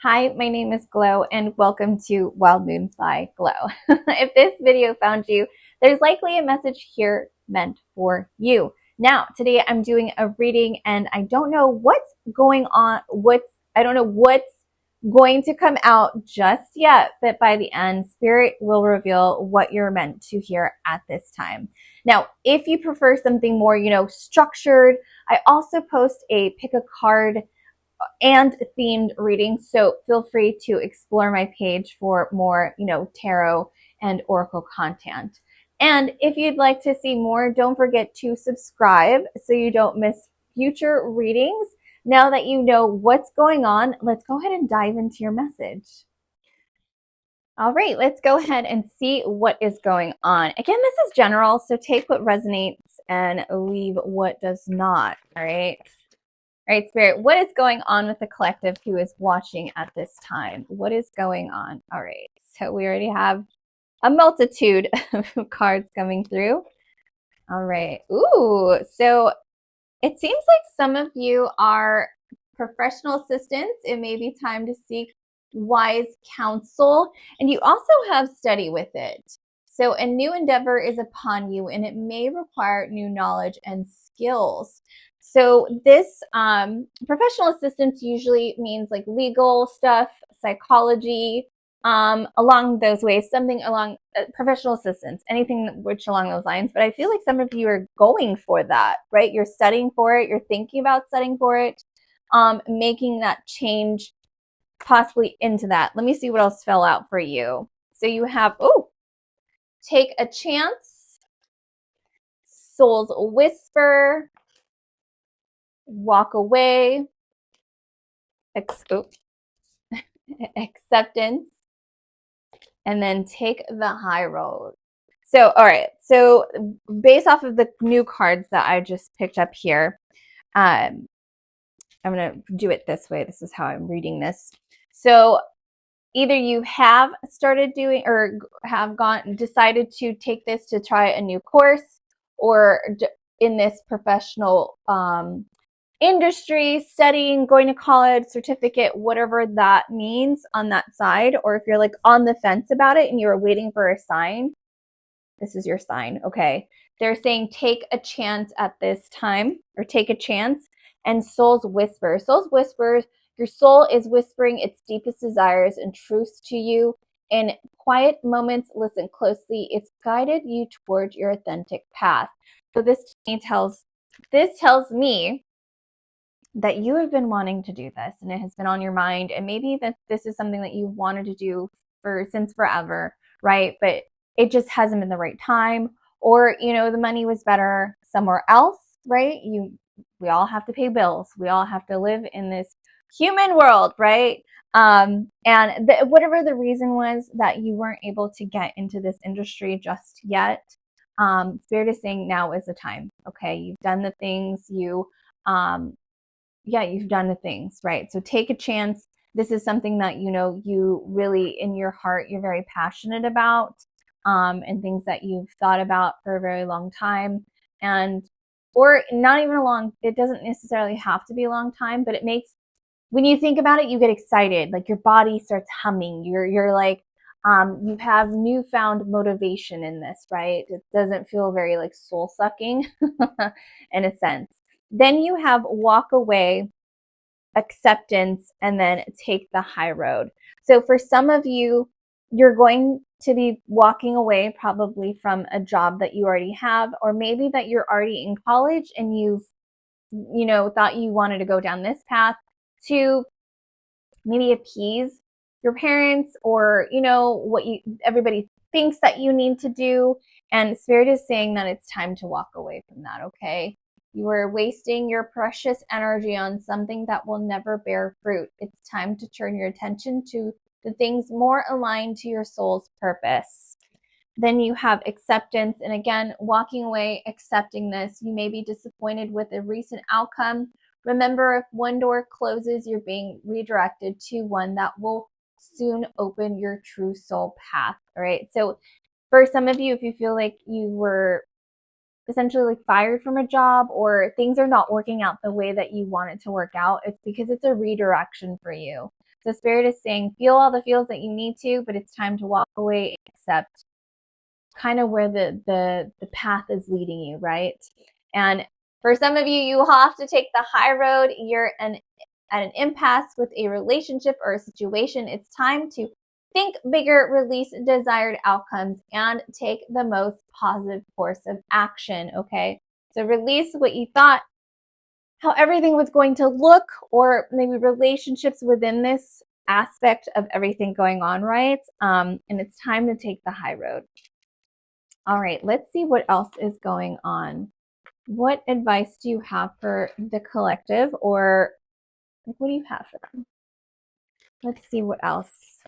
Hi, my name is Glow and welcome to Wild Moon by Glow. If this video found you, there's likely a message here meant for you. Now, today I'm doing a reading and I don't know what's going on, I don't know what's going to come out just yet, but by the end, Spirit will reveal what you're meant to hear at this time. Now, if you prefer something more, structured, I also post a pick a card and themed readings. So feel free to explore my page for more, tarot and oracle content. And if you'd like to see more, don't forget to subscribe so you don't miss future readings. Now that you know what's going on, let's go ahead and dive into your message. All right, let's go ahead and see what is going on. Again, this is general, so take what resonates and leave what does not. All right. All right, Spirit, what is going on with the collective who is watching at this time? What is going on? All right, so we already have a multitude of cards coming through. All right. Ooh, so it seems like some of you are professional assistants. It may be time to seek wise counsel, and you also have study with it. So a new endeavor is upon you, and it may require new knowledge and skills. So this professional assistance usually means like legal stuff, psychology, along those ways, something along professional assistance, anything which along those lines. But I feel like some of you are going for that, right? You're studying for it. You're thinking about studying for it, making that change possibly into that. Let me see what else fell out for you. So you have, take a chance, soul's whisper, walk away, acceptance, and then take the high road. So, all right. So based off of the new cards that I just picked up here, I'm going to do it this way. This is how I'm reading this. So either you have started doing or have decided to take this to try a new course, or in this professional industry, studying, going to college, certificate, whatever that means on that side. Or if you're like on the fence about it and you're waiting for a sign, this is your sign. Okay. They're saying take a chance at this time, or take a chance. And soul's whisper. Soul's whispers, your soul is whispering its deepest desires and truths to you. In quiet moments, listen closely. It's guided you toward your authentic path. So this tells me that you have been wanting to do this and it has been on your mind, and maybe that this is something that you wanted to do since forever, right? But it just hasn't been the right time, or the money was better somewhere else, right? We all have to pay bills. We all have to live in this human world, right? And whatever the reason was that you weren't able to get into this industry just yet, Spirit is saying now is the time. Okay, you've done the things you've done the things, right? So take a chance. This is something that you really in your heart you're very passionate about, and things that you've thought about for a very long time, or not even it doesn't necessarily have to be a long time, but it makes, when you think about it, you get excited, like your body starts humming. You're like, you have newfound motivation in this, right? It doesn't feel very like soul sucking in a sense. Then you have walk away, acceptance, and then take the high road. So for some of you, you're going to be walking away probably from a job that you already have, or maybe that you're already in college and you've, thought you wanted to go down this path to maybe appease your parents, or, what everybody thinks that you need to do. And Spirit is saying that it's time to walk away from that, okay? You are wasting your precious energy on something that will never bear fruit. It's time to turn your attention to the things more aligned to your soul's purpose. Then you have acceptance. And again, walking away, accepting this. You may be disappointed with a recent outcome. Remember, if one door closes, you're being redirected to one that will soon open your true soul path. All right. So for some of you, if you feel like you were essentially like fired from a job, or things are not working out the way that you want it to work out, it's because it's a redirection for you. So Spirit is saying, feel all the feels that you need to, but it's time to walk away, accept kind of where the path is leading you, right? And for some of you, you will have to take the high road. You're at an impasse with a relationship or a situation. It's time to think bigger, release desired outcomes, and take the most positive course of action, okay? So release what you thought, how everything was going to look, or maybe relationships within this aspect of everything going on, right? And it's time to take the high road. All right, let's see what else is going on. What advice do you have for the collective, or what do you have for them? Let's see what else.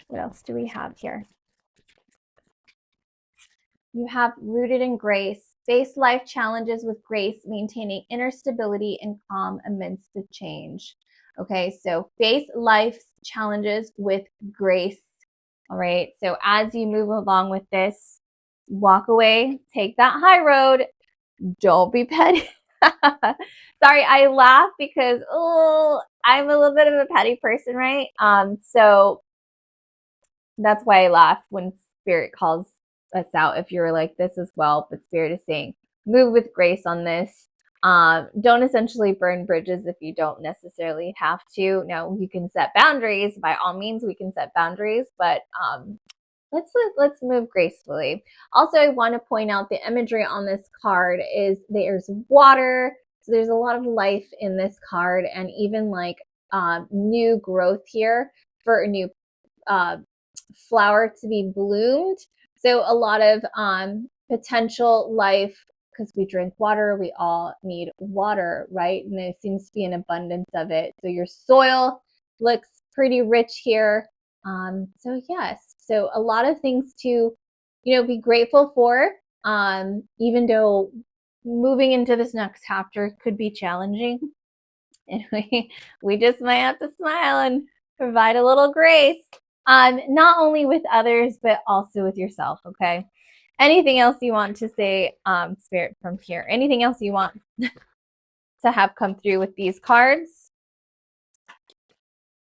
What else do we have here? You have rooted in grace. Face life challenges with grace, maintaining inner stability and calm amidst the change. Okay, so face life's challenges with grace. All right, so as you move along with this, walk away, take that high road. Don't be petty. Sorry, I laugh because I'm a little bit of a petty person, right? So that's why I laugh when Spirit calls us out. If you're like this as well, but Spirit is saying, move with grace on this. Don't essentially burn bridges if you don't necessarily have to. Now you can set boundaries. By all means, we can set boundaries, but let's move gracefully. Also, I want to point out the imagery on this card is there's water. So there's a lot of life in this card, and even like new growth here for a new flower to be bloomed. So a lot of potential life, because we drink water, we all need water, right? And there seems to be an abundance of it. So your soil looks pretty rich here. So yes, so a lot of things to, be grateful for, even though moving into this next chapter could be challenging. And we just might have to smile and provide a little grace, not only with others, but also with yourself, okay? Anything else you want to say, Spirit, from here? Anything else you want to have come through with these cards?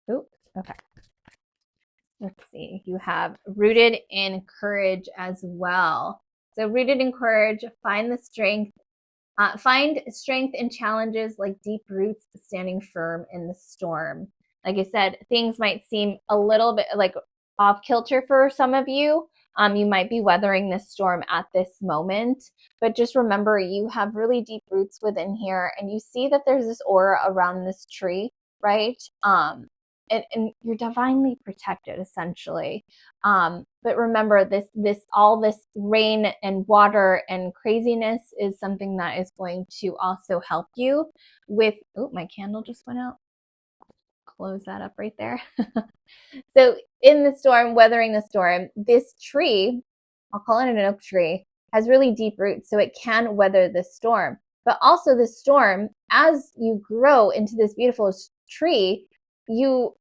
Oh, okay. Let's see. You have rooted in courage as well. So rooted in courage, find strength in challenges like deep roots standing firm in the storm. Like I said, things might seem a little bit like off kilter for some of you. You might be weathering this storm at this moment, but just remember you have really deep roots within here, and you see that there's this aura around this tree, right? And you're divinely protected, essentially. But remember, all this rain and water and craziness is something that is going to also help you with. Oh, my candle just went out. Close that up right there. So in the storm, weathering the storm, this tree, I'll call it an oak tree, has really deep roots, so it can weather the storm. But also the storm, as you grow into this beautiful tree, this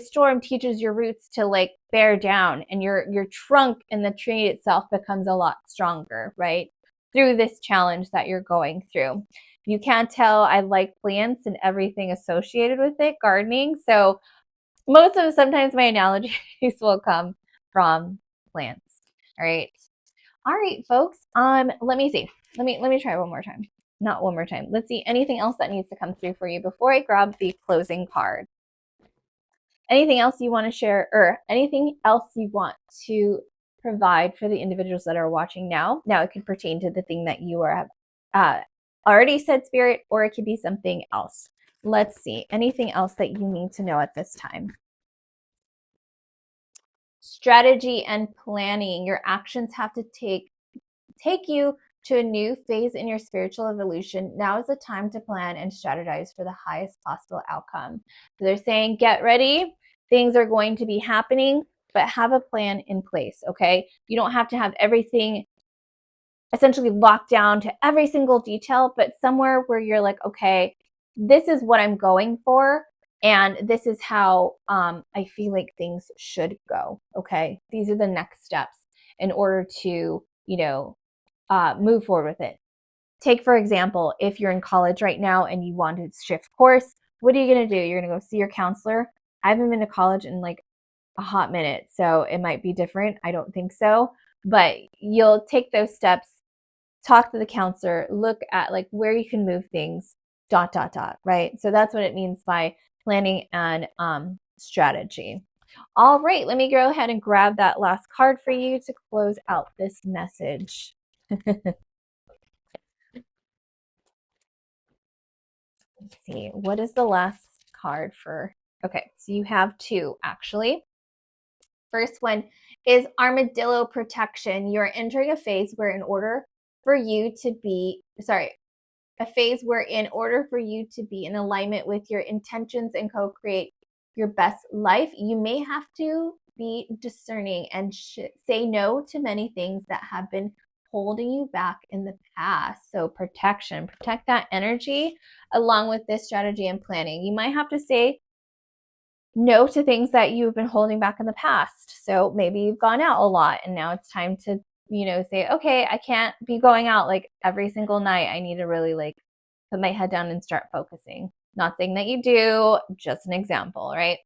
storm teaches your roots to like bear down, and your trunk and the tree itself becomes a lot stronger, right? Through this challenge that you're going through. You can't tell, I like plants and everything associated with it, gardening. So sometimes my analogies will come from plants. All right, folks. Let me see. Let me try one more time. Not one more time. Let's see anything else that needs to come through for you before I grab the closing card. Anything else you want to share, or anything else you want to provide for the individuals that are watching now? Now, it could pertain to the thing that you have already said, Spirit, or it could be something else. Let's see. Anything else that you need to know at this time? Strategy and planning. Your actions have to take you to a new phase in your spiritual evolution. Now is the time to plan and strategize for the highest possible outcome. So they're saying, get ready. Things are going to be happening, but have a plan in place, okay? You don't have to have everything essentially locked down to every single detail, but somewhere where you're like, okay, this is what I'm going for, and this is how I feel like things should go, okay? These are the next steps in order to, move forward with it. Take, for example, if you're in college right now and you want to shift course, what are you going to do? You're going to go see your counselor. I haven't been to college in like a hot minute, so it might be different. I don't think so, but you'll take those steps, talk to the counselor, look at like where you can move things, dot, dot, dot, right? So that's what it means by planning and strategy. All right, let me go ahead and grab that last card for you to close out this message. Let's see, what is the last card for? Okay, so you have two actually. First one is armadillo protection. You're entering a phase where in order for you to be, a phase where in order for you to be in alignment with your intentions and co-create your best life, you may have to be discerning and say no to many things that have been holding you back in the past. So protection, protect that energy along with this strategy and planning. You might have to say no to things that you've been holding back in the past. So maybe you've gone out a lot and now it's time to, say, okay, I can't be going out like every single night. I need to really like put my head down and start focusing. Not saying that you do, just an example, right?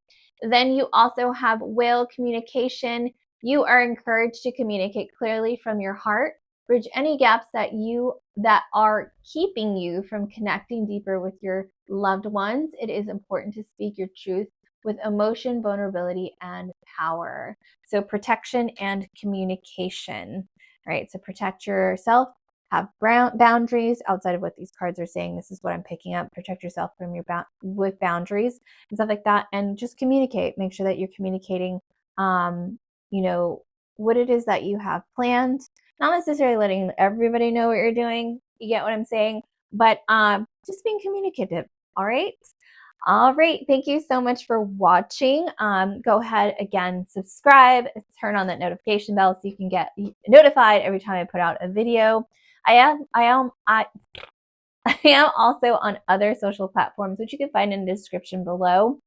Then you also have whale communication. You are encouraged to communicate clearly from your heart, bridge any gaps that are keeping you from connecting deeper with your loved ones. It is important to speak your truth with emotion, vulnerability, and power. So protection and communication, right? So protect yourself, have boundaries outside of what these cards are saying. This is what I'm picking up. Protect yourself from with boundaries and stuff like that, and just communicate. Make sure that you're communicating, what it is that you have planned. Not necessarily letting everybody know what you're doing. You get what I'm saying? But just being communicative. All right. All right. Thank you so much for watching. Go ahead again, subscribe, turn on that notification bell so you can get notified every time I put out a video. I am also on other social platforms, which you can find in the description below.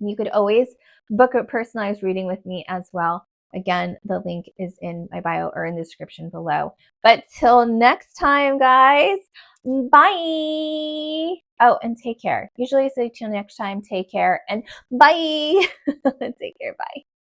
You could always book a personalized reading with me as well. Again, the link is in my bio or in the description below. But till next time, guys, bye. Oh, and take care. Usually I say till next time, take care and bye. Take care, bye.